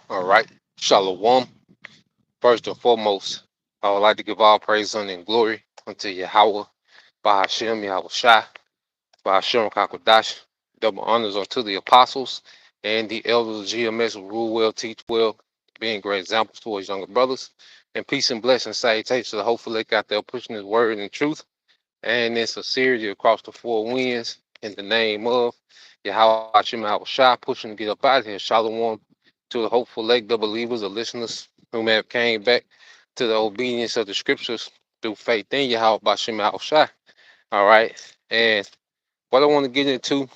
All right. Shalom. First and foremost, I would like to give all praise and glory unto Yahweh, Bahashem, Yahweh Shai, Bahashem Kakodash. Double honors unto the apostles and the elders of GMS who rule well, teach well, being great examples to his younger brothers. And peace and blessings, salutations to the hopeful lake out there pushing his word and truth and in sincerity across the four winds in the name of Yahweh Hashem Yahweh Shai, pushing to get up out of here. Shalom to the hopeful lake, the believers, the listeners who may have came back to the obedience of the scriptures through faith in Yahweh Hashem Yahweh Shai. All right. And what I want to get into,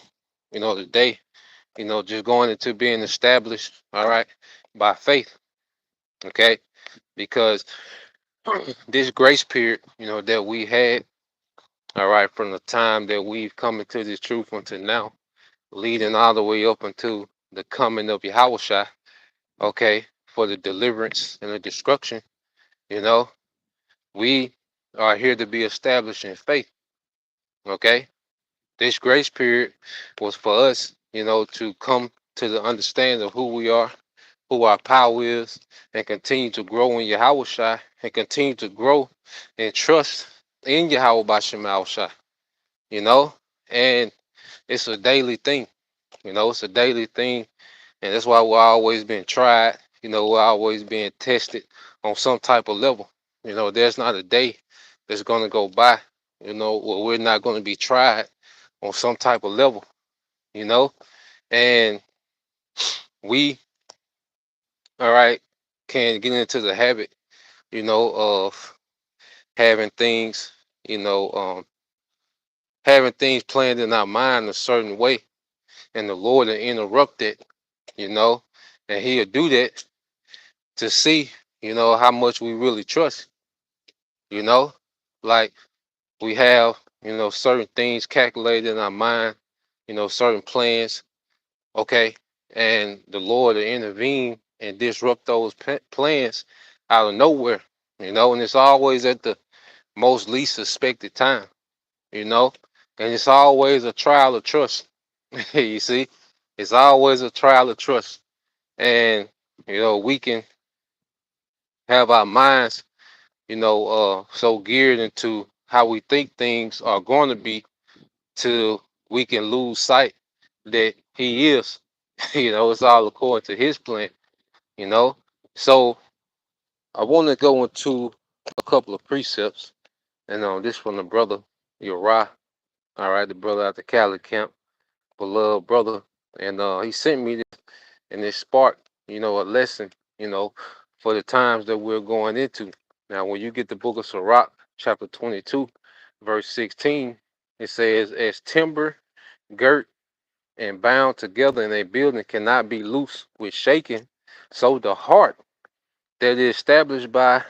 today, just going into being established, all right, by faith. Okay. Because this grace period, that we had, all right, from the time that we've come into this truth until now, leading all the way up until the coming of Yahushua, okay, for the deliverance and the destruction, you know, we are here to be established in faith, okay? This grace period was for us, to come to the understanding of who we are, who our power is, and continue to grow in Yahushua and continue to grow and trust in Yahweh Bashem Yahushua, you know, and it's a daily thing. It's a daily thing, and that's why we're always being tried. We're always being tested on some type of level. There's not a day that's going to go by, where we're not going to be tried on some type of level, you know, and we, all right, can get into the habit, of having things, you know, um, having things planned in our mind a certain way, and the Lord will interrupt it, you know, and He'll do that to see, how much we really trust, you know, like we have, certain things calculated in our mind, certain plans, okay, and the Lord will intervene and disrupt those plans out of nowhere, and it's always at the most least suspected time, you know, and it's always a trial of trust. You see, it's always a trial of trust, and we can have our minds, so geared into how we think things are going to be till we can lose sight that He is. It's all according to His plan, you know. So I want to go into a couple of precepts, and this from the brother Uriah, all right, the brother at the Cali camp, beloved brother, and he sent me this, and it sparked, a lesson, for the times that we're going into. Now, when you get the book of Sirach, chapter 22, verse 16, it says, as timber girt and bound together in a building cannot be loose with shaking, so the heart that is established by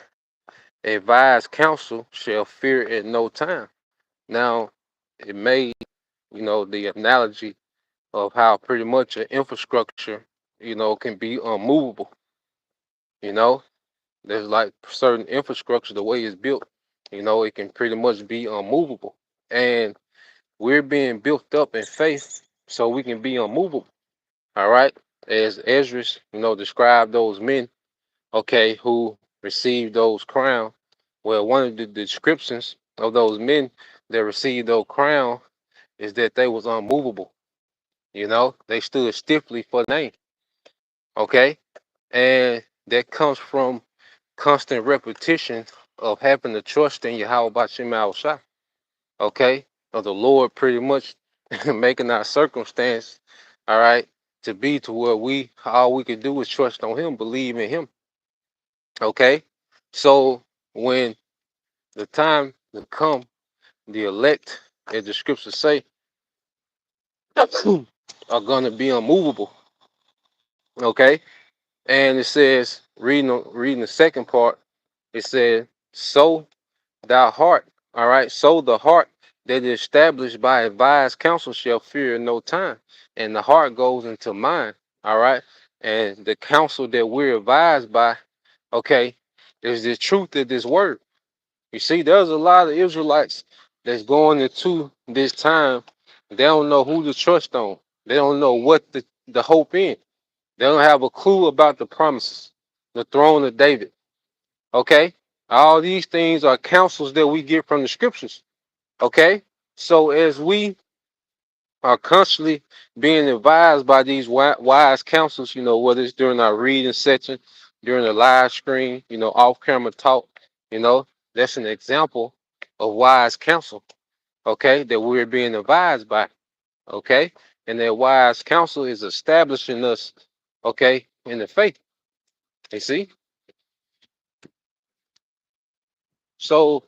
a wise counsel shall fear at no time. Now, it made, the analogy of how pretty much an infrastructure, can be unmovable. You know, there's like certain infrastructure, the way it's built, it can pretty much be unmovable. And we're being built up in faith so we can be unmovable. All right. As Esdras, described those men, okay, who received those crowns. Well, one of the descriptions of those men that received those crown is that they was unmovable. They stood stiffly for the name. Okay. And that comes from constant repetition of having to trust in Yahweh Bashim Al Shah. Okay. Of the Lord pretty much making our circumstance, all right, to be to where all we can do is trust on Him, believe in Him. Okay. So when the time to come, the elect, as the scriptures say, are gonna be unmovable. Okay. And it says, reading the second part, it said, so thou heart, all right, so the heart that is established by advised counsel shall fear in no time. And the heart goes into mind, all right. And the counsel that we're advised by, okay, is the truth of this word. You see, there's a lot of Israelites that's going into this time. They don't know who to trust on. They don't know what the hope in. They don't have a clue about the promises, the throne of David. Okay? All these things are counsels that we get from the scriptures. Okay? So as we are constantly being advised by these wise counsels, whether it's during our reading section, during the live stream, off camera talk, you know, that's an example of wise counsel, okay, that we're being advised by, okay? And that wise counsel is establishing us, okay, in the faith. You see? So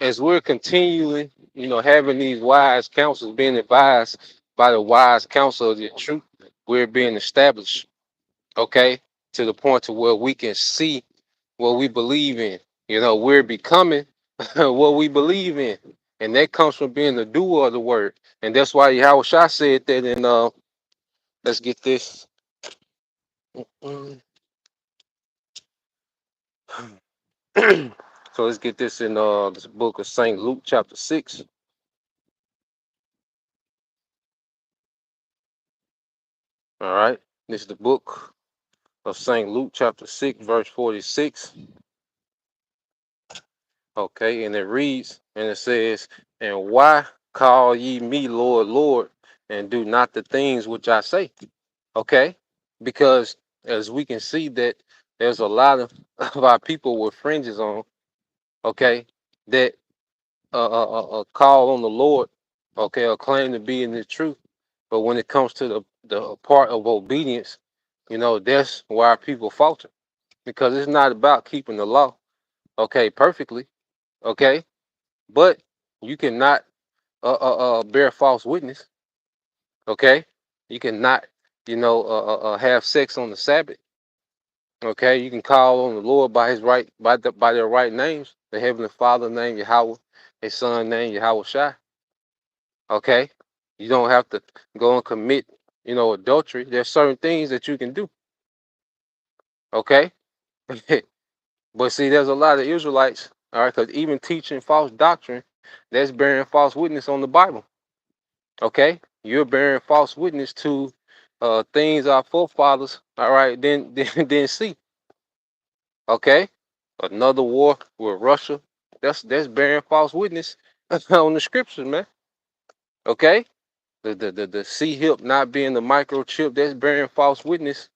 as we're continuing, having these wise counsels, being advised by the wise counsel of the truth, we're being established, okay, to the point to where we can see what we believe in. We're becoming what we believe in. And that comes from being the doer of the word. And that's why Yahweh Shah said that in let's get this. Mm, so let's get this in this book of St. Luke chapter 6. All right. This is the book of St. Luke chapter 6, verse 46. Okay, and it reads, and it says, "And why call ye me Lord, Lord, and do not the things which I say?" Okay, because as we can see that there's a lot of our people with fringes on, okay, that call on the Lord, okay, or claim to be in the truth. But when it comes to the part of obedience, that's why our people falter. Because it's not about keeping the law, okay, perfectly, okay, but you cannot bear false witness, okay? You cannot, have sex on the Sabbath, okay? You can call on the Lord by his right, by their right names, the Heavenly Father name Yahweh, his Son name Yahweh Shai, okay? You don't have to go and commit, adultery. There's certain things that you can do, okay? But see, there's a lot of Israelites, all right, because even teaching false doctrine, that's bearing false witness on the Bible. Okay, you're bearing false witness to things our forefathers, all right, didn't see. Okay, another war with Russia, that's bearing false witness on the scriptures, man. Okay, the C hip not being the microchip, that's bearing false witness.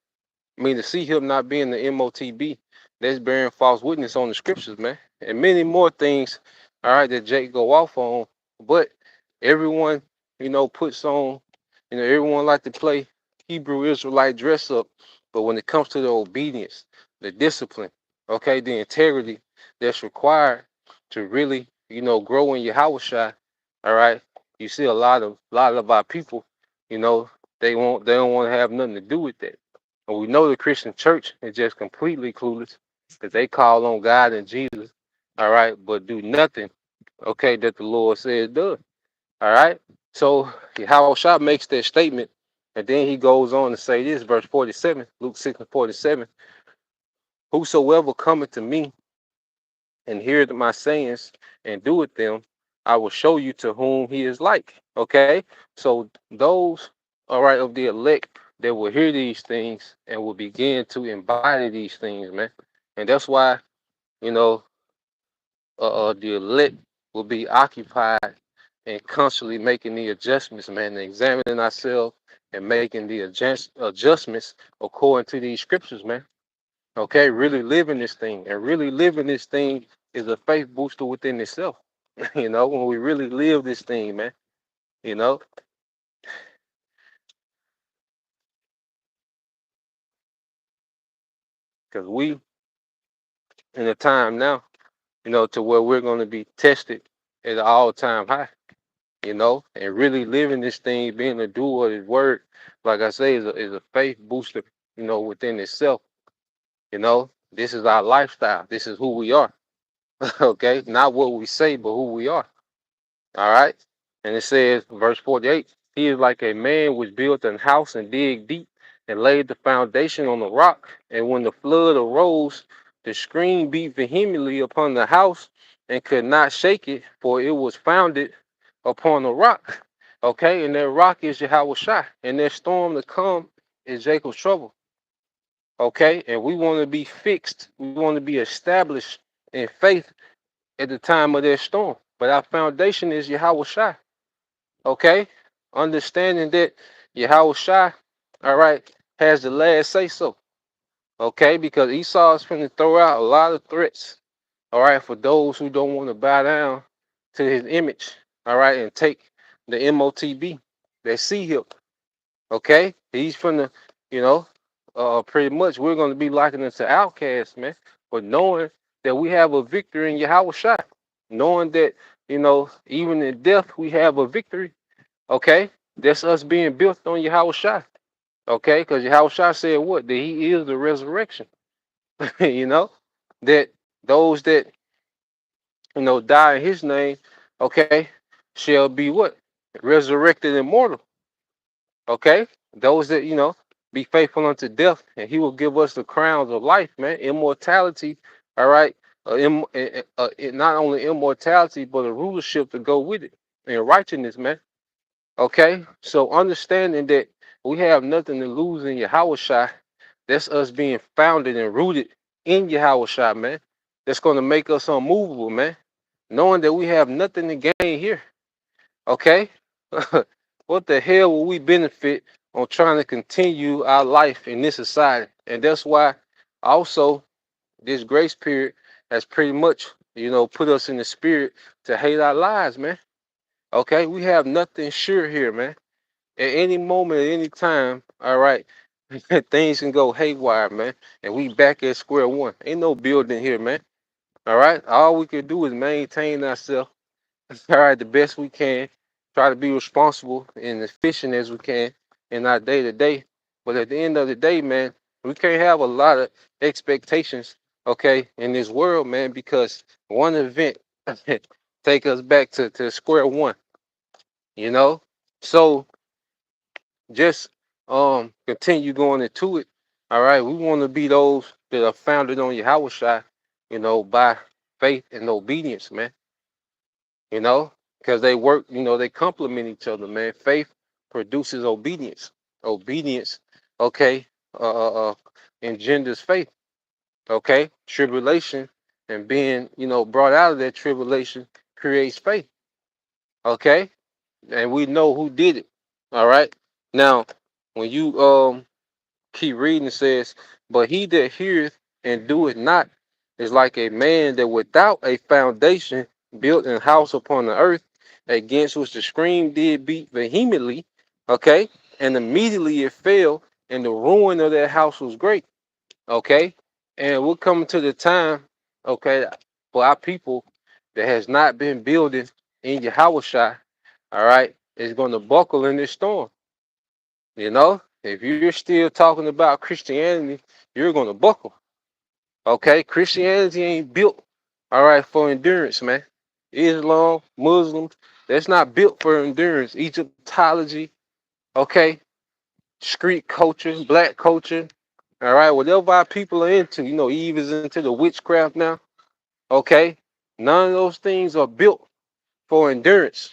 I mean, the C hip not being the MOTB, that's bearing false witness on the scriptures, man, and many more things. All right, that Jake go off on, but everyone, puts on. Everyone like to play Hebrew Israelite dress up, but when it comes to the obedience, the discipline, okay, the integrity that's required to really, grow in your house, all right. You see a lot of our people, you know, they don't want to have nothing to do with that. And we know the Christian church is just completely clueless because they call on God and Jesus, all right, but do nothing, okay, that the Lord says does. All right. So Yahweh Shah makes that statement, and then he goes on to say this, verse 47, Luke 6 and 47. "Whosoever cometh to me and heareth my sayings and doeth them, I will show you to whom he is like." Okay. So those, all right, of the elect that will hear these things and will begin to embody these things, man. And that's why, you know, the elect will be occupied and constantly making the adjustments, man, and examining ourselves and making the adjustments according to these scriptures, man. Okay, really living this thing. And really living this thing is a faith booster within itself. When we really live this thing, man, you know, because we in a time now, to where we're going to be tested at an all-time high, and really living this thing, being a doer of his word, like I say, is a faith booster, within itself. This is our lifestyle. This is who we are. Okay, not what we say, but who we are. All right. And it says, verse 48, "He is like a man which built an house and dig deep and laid the foundation on the rock. And when the flood arose, the stream beat vehemently upon the house and could not shake it, for it was founded upon a rock." Okay, and that rock is Yahweh Shai, and that storm to come is Jacob's trouble. Okay, and we want to be fixed. We want to be established in faith at the time of that storm. But our foundation is Yahweh Shai. Okay, understanding that Yahweh Shai, all right, has the last say so. Okay, because Esau is going to throw out a lot of threats. All right, for those who don't want to bow down to his image. All right, and take the MOTB, that see him. Okay, he's from the, you know, pretty much we're going to be likening to outcasts, man. But knowing that we have a victory in Yahweh Shai, knowing that, even in death we have a victory. Okay, that's us being built on Yahweh Shai. Okay, because Yahweh Shai said what? That He is the resurrection. you know, that those that die in His name, okay, shall be what? Resurrected immortal. Okay, those that be faithful unto death, and He will give us the crowns of life, man. Immortality, all right. Not only immortality, but a rulership to go with it, and righteousness, man. Okay, so understanding that we have nothing to lose in Yahweh Shai, that's us being founded and rooted in Yahweh Shai, man. That's going to make us unmovable, man. Knowing that we have nothing to gain here. Okay, what the hell will we benefit on trying to continue our life in this society? And that's why also this grace period has pretty much, put us in the spirit to hate our lives, man. Okay, we have nothing sure here, man. At any moment, at any time, all right, things can go haywire, man. And we back at square one. Ain't no building here, man. All right, all we can do is maintain ourselves, all right, the best we can. Try to be responsible and efficient as we can in our day to day. But at the end of the day, man, we can't have a lot of expectations, okay, in this world, man, because one event take us back to square one, you know. So just continue going into it. All right. We want to be those that are founded on Yahweh Shai, by faith and obedience, man. Because they work, they complement each other, man. Faith produces obedience. Obedience, okay, uh, uh engenders faith, okay? Tribulation and being, brought out of that tribulation creates faith, okay? And we know who did it. All right. Now, when you keep reading, it says, but he that heareth and doeth not is like a man that without a foundation built an house upon the earth, against which the stream did beat vehemently, okay, and immediately it fell, and the ruin of that house was great, okay. And we're coming to the time, okay, for our people that has not been building in Yahweh Shai, all right, is going to buckle in this storm. If you're still talking about Christianity, you're going to buckle. Okay, Christianity ain't built, all right, for endurance, man. Islam, Muslims, that's not built for endurance. Egyptology, okay, street culture, black culture, all right, whatever our people are into, Eve is into the witchcraft now, okay. None of those things are built for endurance.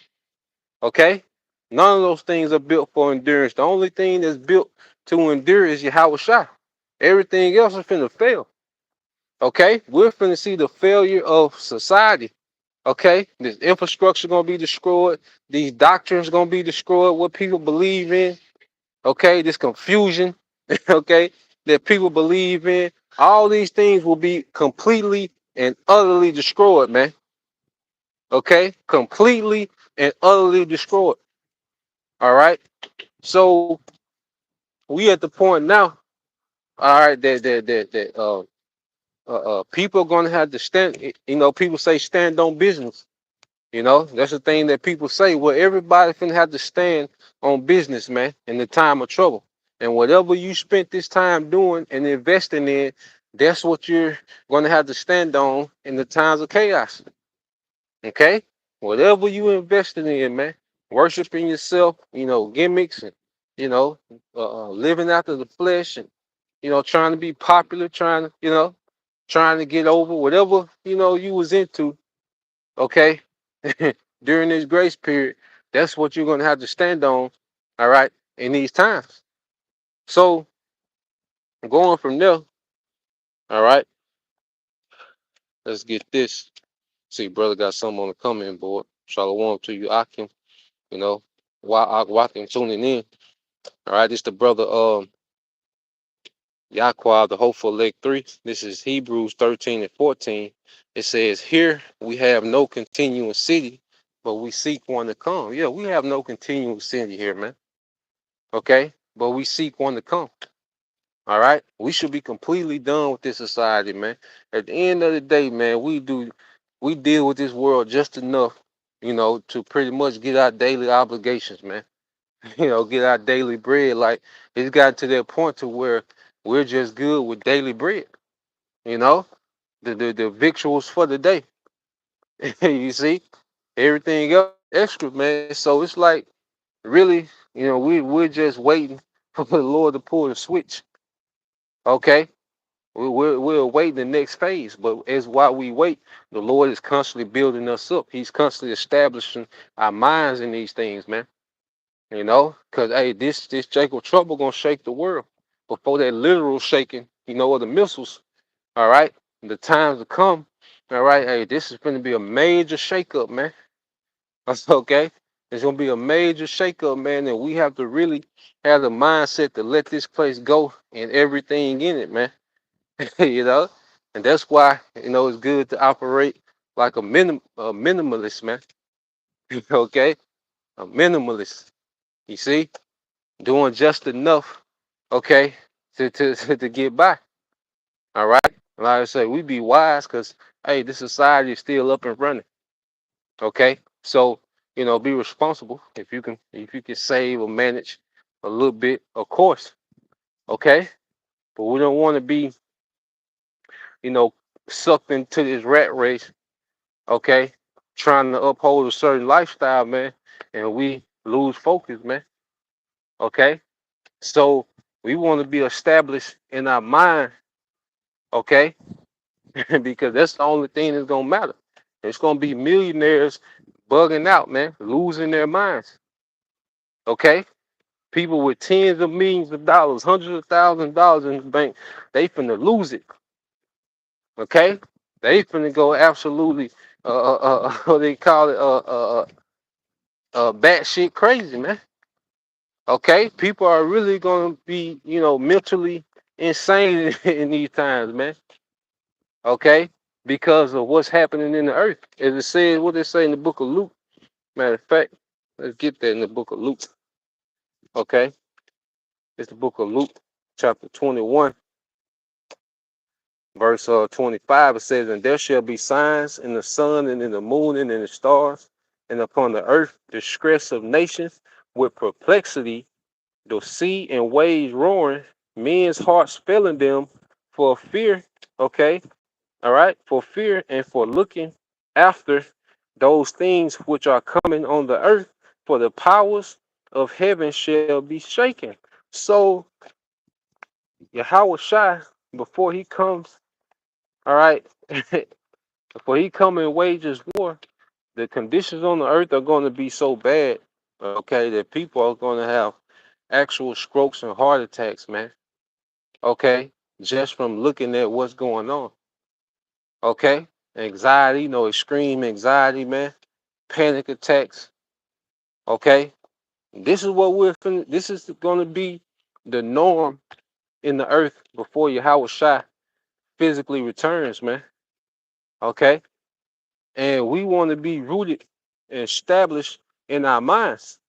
Okay? None of those things are built for endurance. The only thing that's built to endure is Yahweh Shai. Everything else is finna fail. Okay? We're finna see the failure of society. Okay? This infrastructure gonna be destroyed. These doctrines gonna be destroyed. What people believe in. Okay? This confusion. Okay? That people believe in. All these things will be completely and utterly destroyed, man. Okay? Completely and utterly destroyed. All right? So we at the point now, all right, that people are gonna have to stand. People say stand on business. That's the thing that people say. Well, everybody finna have to stand on business, man, in the time of trouble. And whatever you spent this time doing and investing in, that's what you're gonna have to stand on in the times of chaos. Okay, whatever you invested in, man, worshiping yourself, gimmicks and living after the flesh and trying to be popular, trying to get over whatever you was into. Okay, during this grace period, That's what you're gonna have to stand on, all right, in these times. So going from there, all right, let's get this. See, brother got something on the comment board. Shalom to you, Akim. You know, Wakim tuning in. All right, this the brother Yaqua, the hopeful leg 3. This is Hebrews 13 and 14. It says, here we have no continuing city, but we seek one to come. Yeah, we have no continuing city here, man. Okay? But we seek one to come. All right? We should be completely done with this society, man. At the end of the day, man, we deal with this world just enough, to pretty much get our daily obligations, man. Get our daily bread. Like it's gotten to that point to where we're just good with daily bread, you know, the victuals for the day. You see, everything else extra, man. So it's like really, we're just waiting for the Lord to pull the switch. Okay, we're awaiting the next phase, but as while we wait, the Lord is constantly building us up. He's constantly establishing our minds in these things, man. Because hey, this Jacob trouble gonna shake the world before that literal shaking, of the missiles. All right, the times to come. All right, hey, this is going to be a major shakeup, man. That's okay. It's gonna be a major shakeup, man, and we have to really have the mindset to let this place go and everything in it, man. you know, and that's why it's good to operate like a minimalist, man. Okay, a minimalist. You see, doing just enough, okay, to get by. All right. Like I say, we be wise because hey, this society is still up and running. Okay. So, be responsible if you can save or manage a little bit, of course. Okay. But we don't want to be, you know, sucked into this rat race, okay, trying to uphold a certain lifestyle, man, and we lose focus, man. Okay. So we want to be established in our mind, okay, because that's the only thing that's gonna matter. It's gonna be millionaires bugging out, man, losing their minds. Okay, people with tens of millions of dollars, hundreds of thousands of dollars in the bank, they finna lose it. Okay, they finna go absolutely, what they call it, batshit crazy, man. Okay, people are really gonna be, mentally insane in these times, man. Okay, because of what's happening in the earth. As it says, what they say in the book of Luke. Matter of fact, let's get that in the book of Luke. Okay, it's the book of Luke, chapter 21, verse 25. It says, and there shall be signs in the sun and in the moon and in the stars, and upon the earth distress of nations with perplexity, the sea and waves roaring, men's hearts failing them for fear. Okay, all right, for fear and for looking after those things which are coming on the earth, for the powers of heaven shall be shaken. So Yahweh Shai, before he comes, all right, before he come and wages war, the conditions on the earth are going to be so bad, okay, that people are going to have actual strokes and heart attacks, man. Okay, just from looking at what's going on. Okay, anxiety, extreme anxiety, man, panic attacks. Okay, this is what this is going to be the norm in the earth before Yahweh Shai physically returns, man. Okay, and we want to be rooted and established in our minds.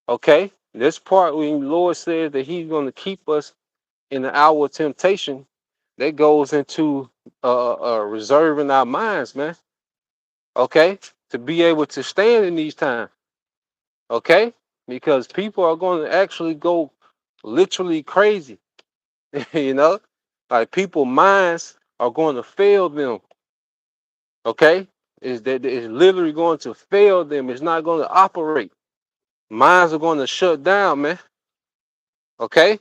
Okay, this part when the Lord says that He's going to keep us in the hour of temptation, that goes into reserving our minds, man. Okay, to be able to stand in these times. Okay, because people are going to actually go literally crazy. you know, like people minds are going to fail them. Okay, is that it's literally going to fail them. It's not going to operate. Minds are going to shut down, man. Okay,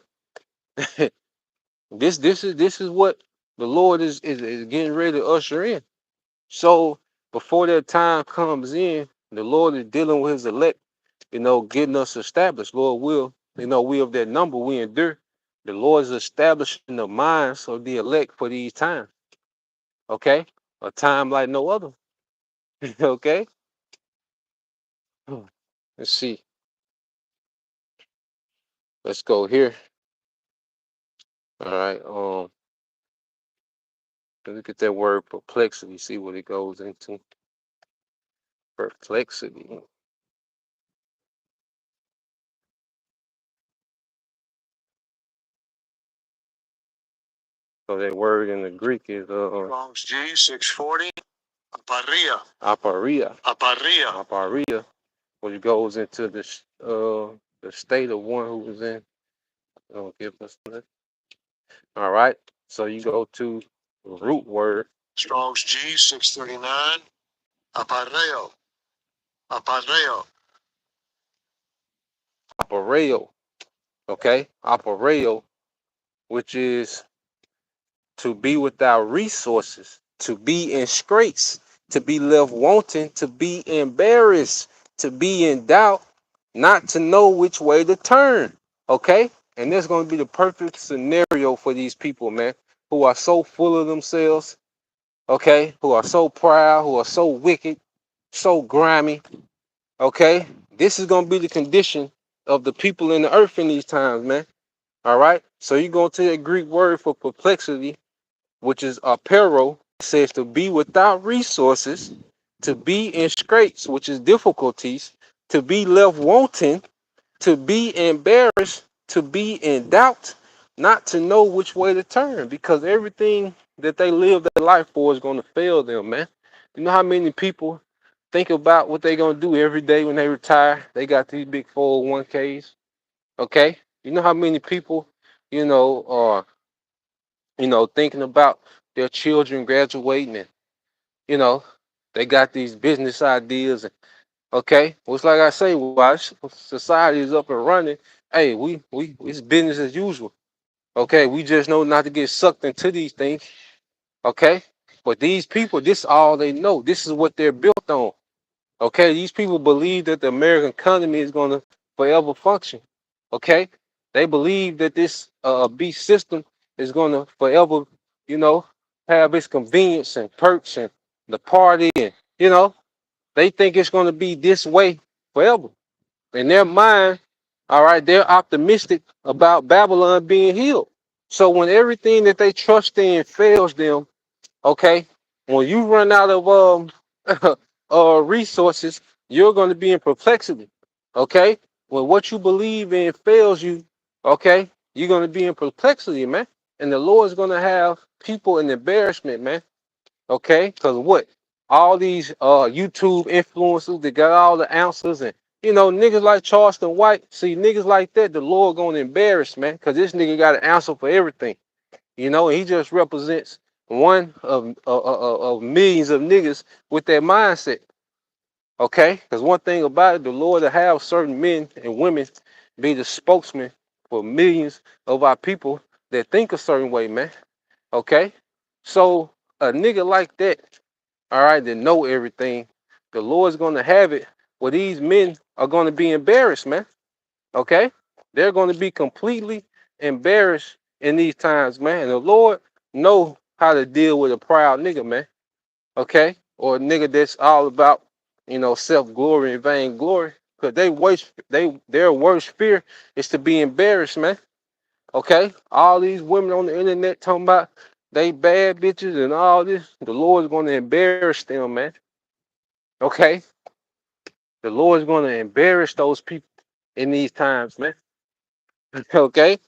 this is what the Lord is getting ready to usher in. So before that time comes in, the Lord is dealing with His elect. getting us established. Lord will, we of that number, we endure. The Lord is establishing the minds of the elect for these times. Okay? A time like no other. Okay? Let's see. Let's go here. All right. Look at that word perplexity, see what it goes into. Perplexity. So that word in the Greek is Strong's G 640. Aparia. Aparia. Aparia. Aparia, which goes into the state of one who was in. Don't give us that. All right. So you go to the root word. Strong's G 639. Apareo. Apareo. Apareo. Okay. Apareo, which is to be without resources, to be in straits, to be left wanting, to be embarrassed, to be in doubt, not to know which way to turn. Okay? And that's going to be the perfect scenario for these people, man, who are so full of themselves, okay, who are so proud, who are so wicked, so grimy. Okay? This is going to be the condition of the people in the earth in these times, man. All right? So you go to the Greek word for perplexity, which is apero, says to be without resources, to be in straits, which is difficulties, to be left wanting, to be embarrassed, to be in doubt, not to know which way to turn, because everything that they live their life for is going to fail them, man. You know how many people think about what they're going to do every day when they retire? They got these big 401ks, okay? You know how many people, are thinking about their children graduating and, you know, they got these business ideas. And, okay. Well, it's like I say, while society is up and running, hey, it's business as usual. Okay. We just know not to get sucked into these things. Okay. But these people, this is all they know. This is what they're built on. Okay, these people believe that the American economy is going to forever function. Okay, they believe that this beast system is going to forever, you know, have its convenience and perks and the party, and they think it's going to be this way forever. In their mind, all right, they're optimistic about Babylon being healed. So when everything that they trust in fails them, okay, when you run out of resources, you're going to be in perplexity. Okay, when what you believe in fails you, okay, you're going to be in perplexity, man. And the Lord's going to have people in embarrassment, man. Okay, because what? All these YouTube influencers that got all the answers, and niggas like Charleston White. See, niggas like that, the Lord gonna embarrass, man, because this nigga got an answer for everything. And he just represents one of millions of niggas with that mindset. Okay? Because one thing about it, the Lord will have certain men and women be the spokesman for millions of our people that think a certain way, man. Okay? So a nigga like that, all right, that know everything, the Lord's gonna have it where these men are gonna be embarrassed, man. Okay? They're going to be completely embarrassed in these times, man. And the Lord know how to deal with a proud nigga, man. Okay? Or a nigga that's all about, self-glory and vainglory. Because their worst fear is to be embarrassed, man. Okay? All these women on the internet talking about they bad bitches and all this. The Lord's going to embarrass them, man. Okay? The Lord's going to embarrass those people in these times, man. Okay?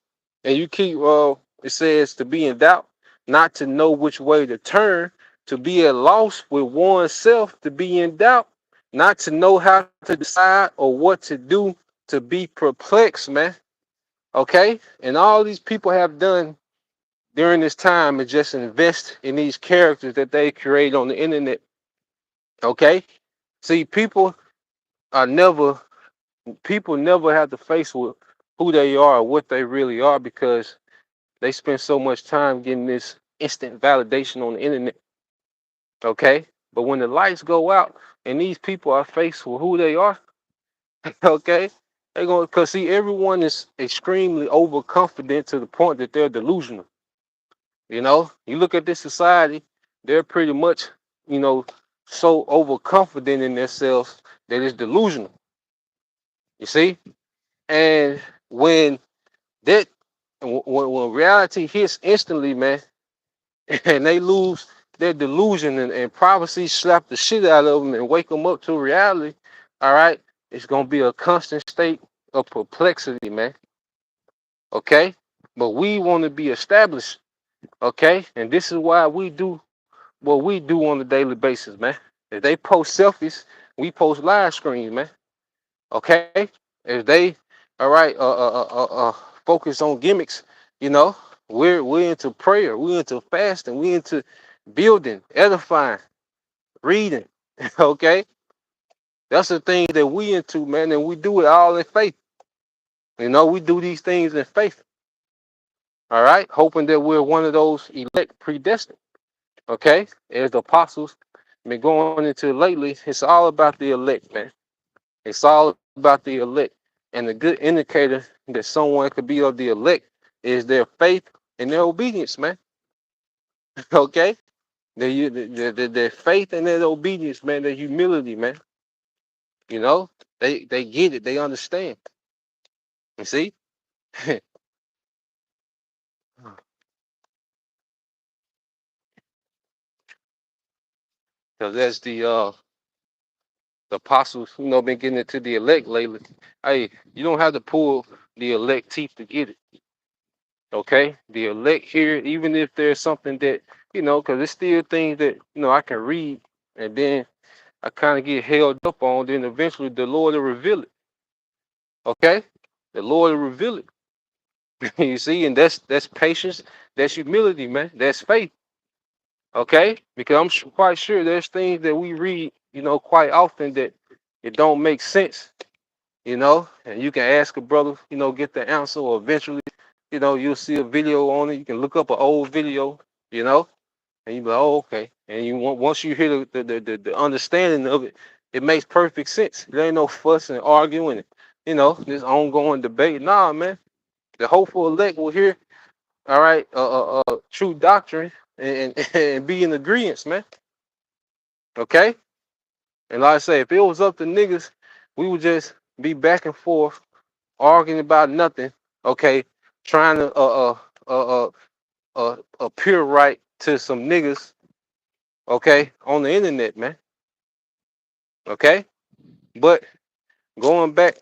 And you keep, it says to be in doubt, not to know which way to turn, to be at loss with oneself, to be in doubt, not to know how to decide or what to do, to be perplexed, man. Okay? And all these people have done during this time is just invest in these characters that they create on the internet. Okay? See, people never have to face with who they are or what they really are, because they spend so much time getting this instant validation on the internet. Okay? But when the lights go out and these people are faced with who they are, Okay, they're going because see everyone is extremely overconfident to the point that they're delusional. You know, you look at this society, they're pretty much, you know, so overconfident in themselves that it's delusional. You see, and when that when reality hits instantly, man, and they lose their delusion and privacy slap the shit out of them and wake them up to reality, all right, it's gonna be a constant state of perplexity, man. Okay, but we want to be established. Okay, and this is why we do what we do on a daily basis, man. If they post selfies, we post live screens, man. Okay, if they, all right, focus on gimmicks, you know, we're into prayer, we're into fasting, we're into building, edifying, reading. Okay, that's the thing that we into, man, and we do it all in faith. You know, we do these things in faith. All right, hoping that we're one of those elect predestined. Okay, as the apostles been going into lately, it's all about the elect, man. It's all about the elect. And the good indicator that someone could be of the elect is their faith and their obedience, man. Okay? Their faith and their obedience, man, their humility, man. You know? They get it, they understand. You see? Because as the apostles, you know, been getting it to the elect lately. Hey, you don't have to pull the elect teeth to get it. Okay, the elect here, even if there's something that, you know, because it's still things that, you know, I can read and then I kind of get held up on, then eventually the Lord will reveal it. Okay, the Lord will reveal it. You see, and that's patience, that's humility, man, that's faith. Okay, because quite sure there's things that we read, you know, quite often that it don't make sense, you know, and you can ask a brother, you know, get the answer, or eventually, you know, you'll see a video on it. You can look up an old video, you know, and you be like, oh, okay. And you once you hear the understanding of it, it makes perfect sense. There ain't no fuss and arguing, you know, this ongoing debate. Nah, man, the hopeful elect will hear, all right, true doctrine and be in agreement, man. Okay, and like I say, if it was up to niggas, we would just be back and forth arguing about nothing. Okay, trying to appear right to some niggas. Okay, on the internet, man. Okay, but going back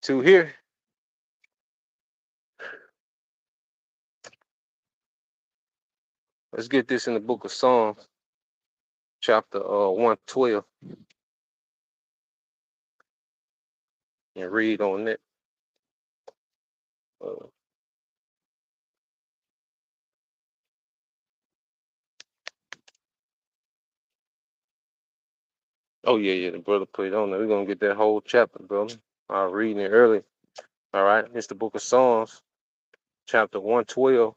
to here, let's get this in the book of Psalms, chapter 112, and read on it. Uh, oh yeah, the brother put it on there. We're gonna get that whole chapter, brother. I was reading it early. All right, it's the book of Psalms, chapter 112,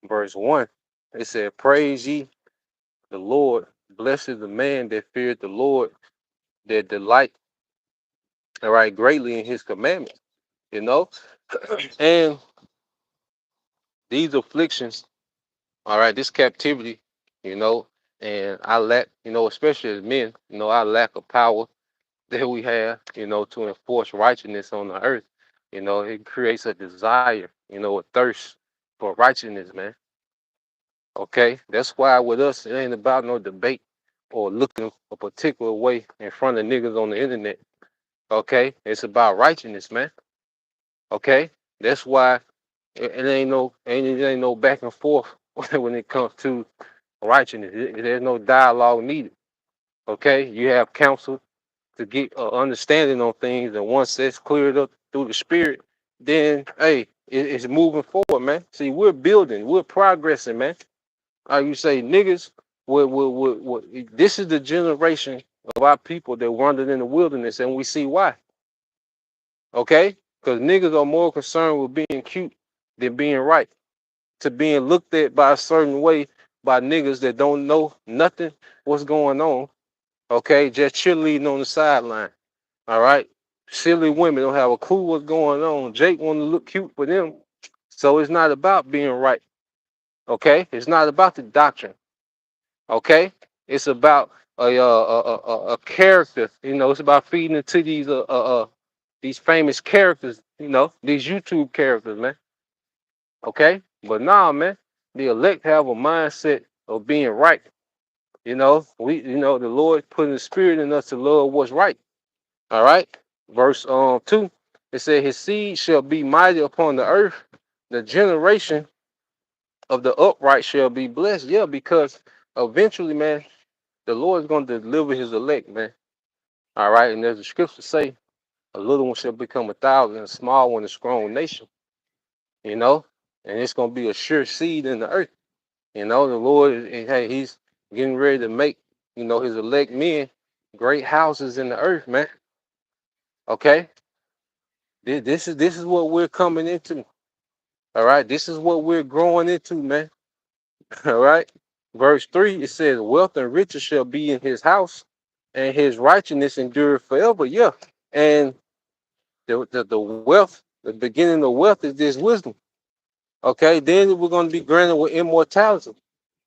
verse 1. It said, "Praise ye the Lord. Blessed is the man that feared the Lord, that delight, all right, greatly in his commandments." You know, and these afflictions, all right, this captivity, you know, and I lack, you know, especially as men, you know, I lack of power that we have, you know, to enforce righteousness on the earth. You know, it creates a desire, you know, a thirst for righteousness, man. Okay, that's why with us, it ain't about no debate or looking a particular way in front of niggas on the internet. Okay, it's about righteousness, man. Okay, that's why it ain't no back and forth when it comes to righteousness. There's no dialogue needed. Okay, you have counsel to get understanding on things, and once that's cleared up through the spirit, then hey, it's moving forward, man. See, we're building, we're progressing, man. You say niggas, this is the generation of our people that wandered in the wilderness, and we see why. Okay, because niggas are more concerned with being cute than being right, to being looked at by a certain way by niggas that don't know nothing what's going on. Okay, just cheerleading on the sideline. All right. Silly women don't have a clue what's going on. Jake want to look cute for them. So it's not about being right. Okay? It's not about the doctrine. Okay? It's about a character. You know, it's about feeding into these famous characters, you know, these YouTube characters, man. Okay? But nah, man, the elect have a mindset of being right. You know, the Lord putting the spirit in us to love what's right. All right. Verse 2. It said, his seed shall be mighty upon the earth. The generation of the upright shall be blessed. Yeah, because eventually, man, the Lord is going to deliver his elect, man. All right. And there's a scripture say, a little one shall become 1,000, a small one a strong nation. You know, and it's going to be a sure seed in the earth. You know, the Lord, hey, he's getting ready to make, you know, his elect men great houses in the earth, man. Okay. This is what we're coming into. All right. This is what we're growing into, man. All right. Verse 3, it says, wealth and riches shall be in his house, and his righteousness endure forever. Yeah. And the wealth, the beginning of wealth is this wisdom. Okay. Then we're going to be granted with immortality.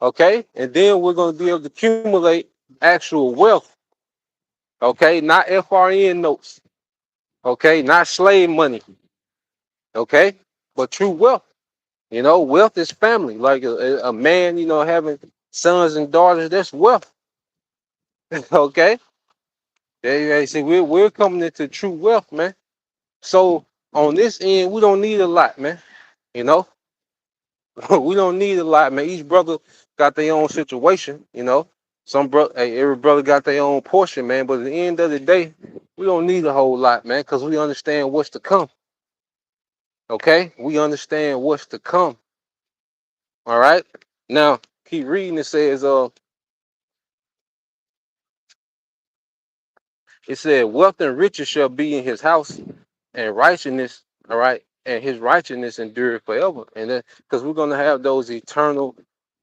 Okay. And then we're going to be able to accumulate actual wealth. Okay. Not FRN notes. Okay. Not slave money. Okay. But true wealth. You know, wealth is family. Like a man, you know, having sons and daughters, that's wealth. Okay. They see we're coming into true wealth, man. So on this end, we don't need a lot, man. You know, we don't need a lot, man. Each brother got their own situation, you know. Every brother got their own portion, man. But at the end of the day, we don't need a whole lot, man, because we understand what's to come. Okay, we understand what's to come. All right. Now keep reading. It said, wealth and riches shall be in his house, and righteousness, all right, and his righteousness endure forever. And then, because we're going to have those eternal,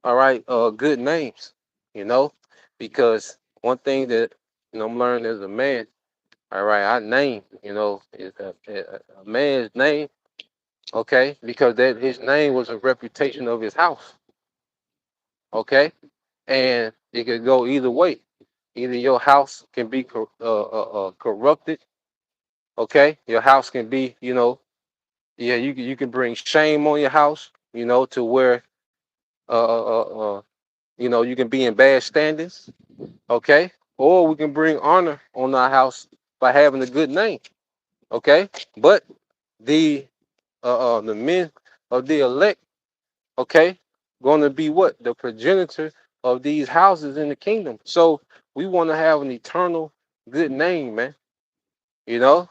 all right, good names, you know, because one thing that, you know, I'm learning as a man, all right, our name, you know, is a man's name, okay, because that his name was a reputation of his house, okay, and it could go either way. Either your house can be corrupted. Okay, your house can be, you know, yeah, you can bring shame on your house, you know, to where, uh, uh, uh, you know, you can be in bad standings. Okay, or we can bring honor on our house by having a good name. Okay, but the men of the elect, okay, going to be what the progenitor of these houses in the kingdom. So we want to have an eternal good name, man. You know,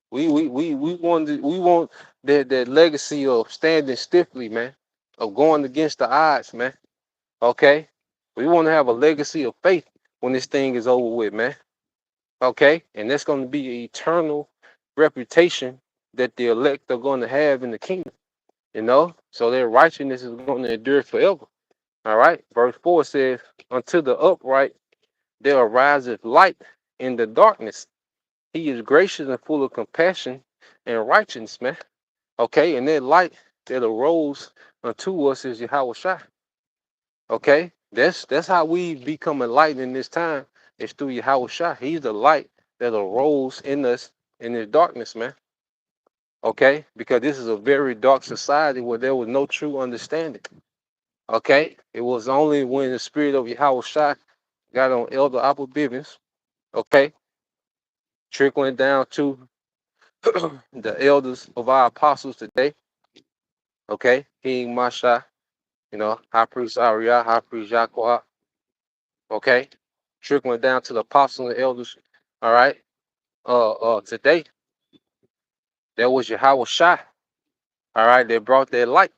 we want that legacy of standing stiffly, man, of going against the odds, man. Okay, we want to have a legacy of faith when this thing is over with, man. Okay, and that's going to be an eternal reputation that the elect are going to have in the kingdom. You know, so their righteousness is going to endure forever. All right, verse 4 says, "Unto the upright there ariseth light in the darkness. He is gracious and full of compassion and righteousness, man." Okay, and that light that arose unto us is Yahweh Shai. Okay, that's how we become enlightened in this time. It's through Yahweh Shai. He's the light that arose in us in this darkness, man. Okay, because this is a very dark society where there was no true understanding. Okay, it was only when the spirit of Yahweh Shai got on Elder Apple Bivens, okay, trickling down to the elders of our apostles today. Okay, King Masha, you know, High Priest Ariah, High Priest Yahweh, okay, trickling down to the apostles and elders. All right, today there was Yahweh Shai. All right, they brought their light.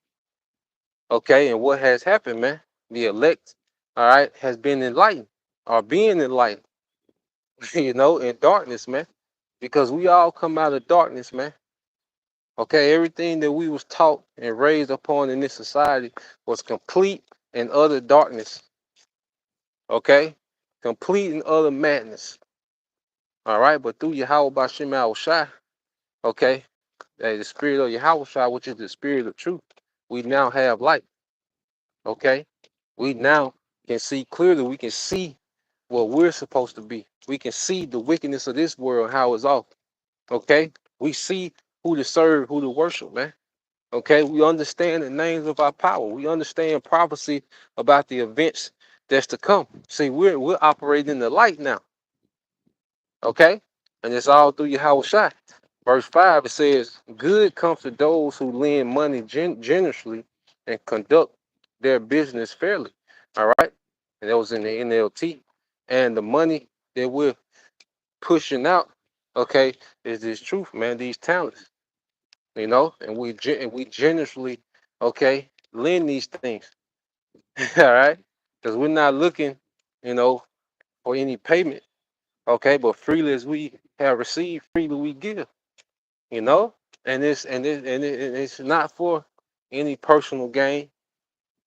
Okay, and what has happened, man? The elect, all right, has been enlightened, or being enlightened, you know, in darkness, man, because we all come out of darkness, man. Okay, everything that we was taught and raised upon in this society was complete and utter darkness. Okay, complete and utter madness. All right, but through Yahweh Bashim Al Shai, okay, the spirit of Yahweh Shai, which is the spirit of truth, we now have light. Okay, we now can see clearly. We can see what we're supposed to be. We can see the wickedness of this world, how it's off. Okay, we see who to serve, who to worship, man. Okay, we understand the names of our power. We understand prophecy about the events that's to come. See, we're operating in the light now. Okay, and it's all through Yahweh Shai. Verse 5, it says, good comes to those who lend money generously and conduct their business fairly. All right, and that was in the NLT. And the money that we're pushing out, okay, is this truth, man, these talents, and we generously, okay, lend these things. All right, because we're not looking, you know, for any payment, okay, but freely as we have received, freely we give, you know, and it's not for any personal gain,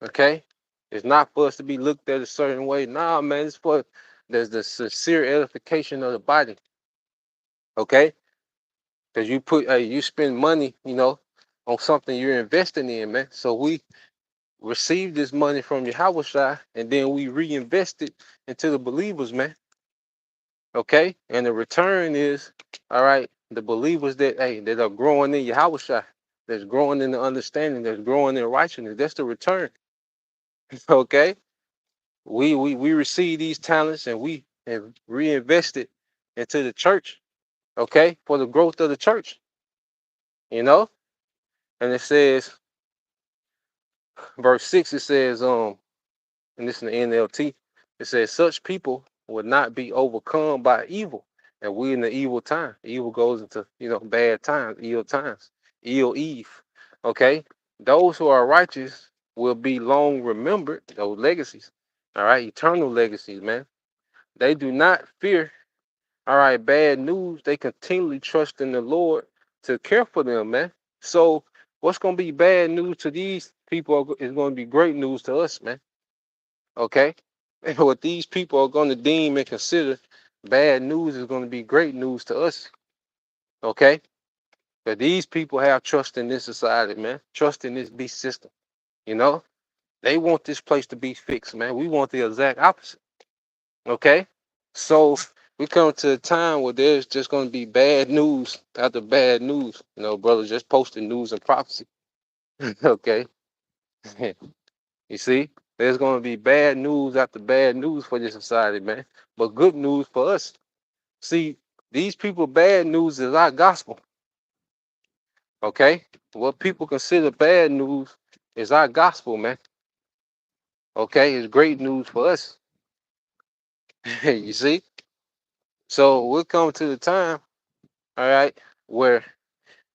okay. It's not for us to be looked at a certain way. Nah, man, it's for the sincere edification of the body, okay. Because you spend money, on something you're investing in, man. So we receive this money from Yahweh Shai, and then we reinvest it into the believers, man. Okay, and the return is, all right, the believers that are growing in Yahweh Shai, that's growing in the understanding, that's growing in righteousness. That's the return. Okay, we receive these talents and we have reinvested into the church. Okay, for the growth of the church. You know, and it says, verse 6, it says, and this is the NLT, it says, such people would not be overcome by evil. And we in the evil time. Evil goes into, bad times, ill times, ill eve. Okay? Those who are righteous will be long remembered, those legacies. All right, eternal legacies, man. They do not fear, all right, bad news. They continually trust in the Lord to care for them, man. So what's going to be bad news to these people is going to be great news to us, man. Okay? And what these people are going to deem and consider bad news is going to be great news to us. Okay? But these people have trust in this society, man. Trust in this beast system. You know? They want this place to be fixed, man. We want the exact opposite. Okay? So we come to a time where there's just going to be bad news after bad news. Brother, just posting news and prophecy. Okay? You see? There's going to be bad news after bad news for this society, man. But good news for us. See, these people, bad news is our gospel. Okay? What people consider bad news is our gospel, man. Okay? It's great news for us. You see? So we'll come to the time, all right, where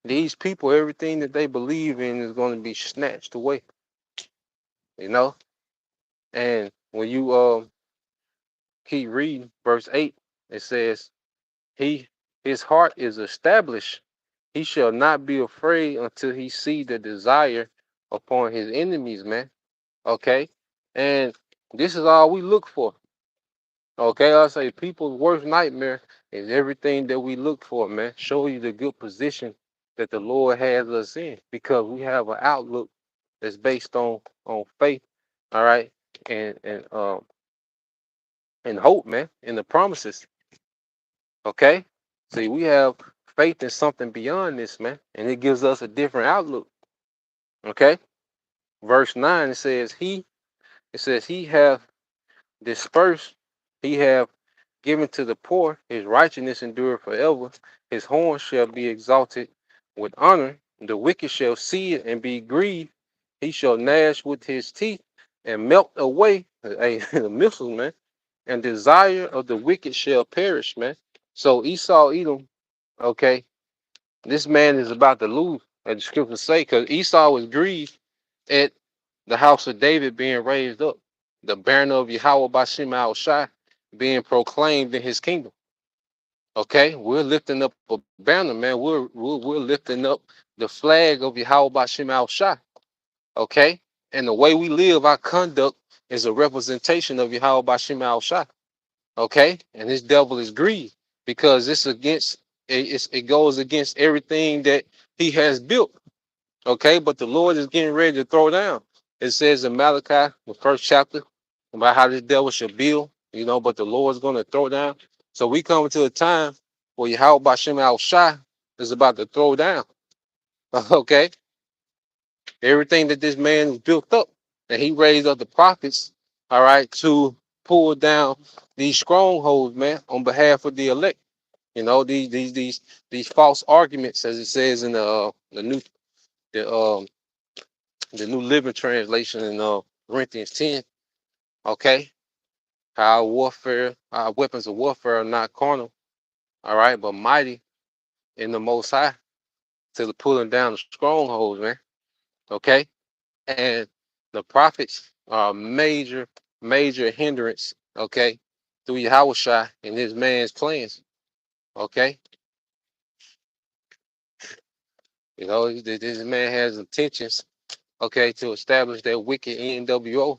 these people, everything that they believe in is going to be snatched away. You know? And when you keep reading verse 8, it says, his heart is established. He shall not be afraid until he see the desire upon his enemies, man. Okay? And this is all we look for. Okay, I say people's worst nightmare is everything that we look for, man. Show you the good position that the Lord has us in, because we have an outlook that's based on faith, all right, and hope, man, in the promises. Okay? See, we have faith in something beyond this, man, and it gives us a different outlook. Okay? Verse 9, it says he hath dispersed, he have given to the poor, his righteousness endureth forever, his horn shall be exalted with honor, the wicked shall see it and be grieved, he shall gnash with his teeth and melt away the missiles, man, and desire of the wicked shall perish, man. So Esau, Edom, okay, this man is about to lose, as the scriptures say, because Esau was grieved at the house of David being raised up, the banner of Yahweh Bashim Al Shai being proclaimed in his kingdom. Okay, we're lifting up a banner, man. We're lifting up the flag of Yahweh Bashim Al Shai. Okay, and the way we live, our conduct is a representation of Yahweh Bashim Al Shai. Okay, and this devil is grieved. because it goes against everything that he has built. Okay, but the Lord is getting ready to throw down. It says in Malachi, the first chapter, about how this devil should build, but the Lord's going to throw down. So we come to a time where Yahweh Bashem Al Shai is about to throw down. Okay, everything that this man has built up, and he raised up the prophets, all right, to pull down these strongholds, man, on behalf of the elect. These false arguments, as it says in the the New Living Translation in Corinthians 10. Okay, our weapons of warfare are not carnal, all right, but mighty in the Most High to the pulling down the strongholds, man. Okay, and the prophets are a major hindrance. Okay, through Yahushua and this man's plans. Okay, this man has intentions. Okay, to establish that wicked NWO,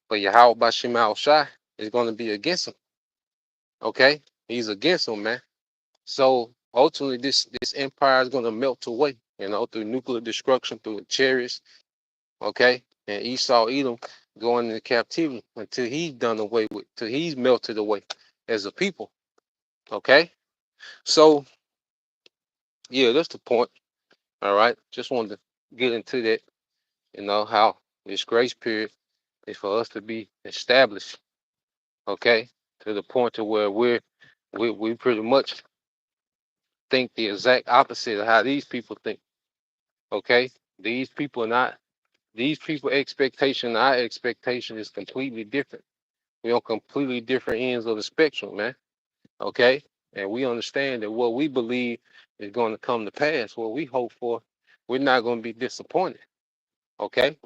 but Yahweh Bashim Al Shai is going to be against him. Okay, he's against him, man. So ultimately, this empire is going to melt away, through nuclear destruction, through the chariots. Okay, and Esau, Edom going into captivity until he's done away with, till he's melted away as a people. Okay, so yeah, that's the point. All right, just wanted to get into that. How this grace period is for us to be established. Okay, to the point to where we pretty much think the exact opposite of how these people think. Okay, these people are not. These people expectation, our expectation is completely different. We're on completely different ends of the spectrum, man. Okay, and we understand that what we believe is going to come to pass, what we hope for, we're not going to be disappointed. Okay,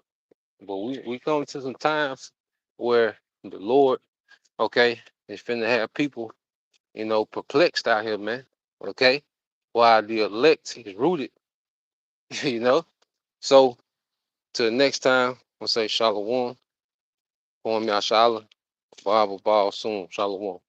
but we come to some times where the Lord, okay, is finna have people, perplexed out here, man. Okay, while the elect is rooted, you know. So till the next time, I'll say Shalom, Kwam Yashala, Bible Ball soon, Shalom.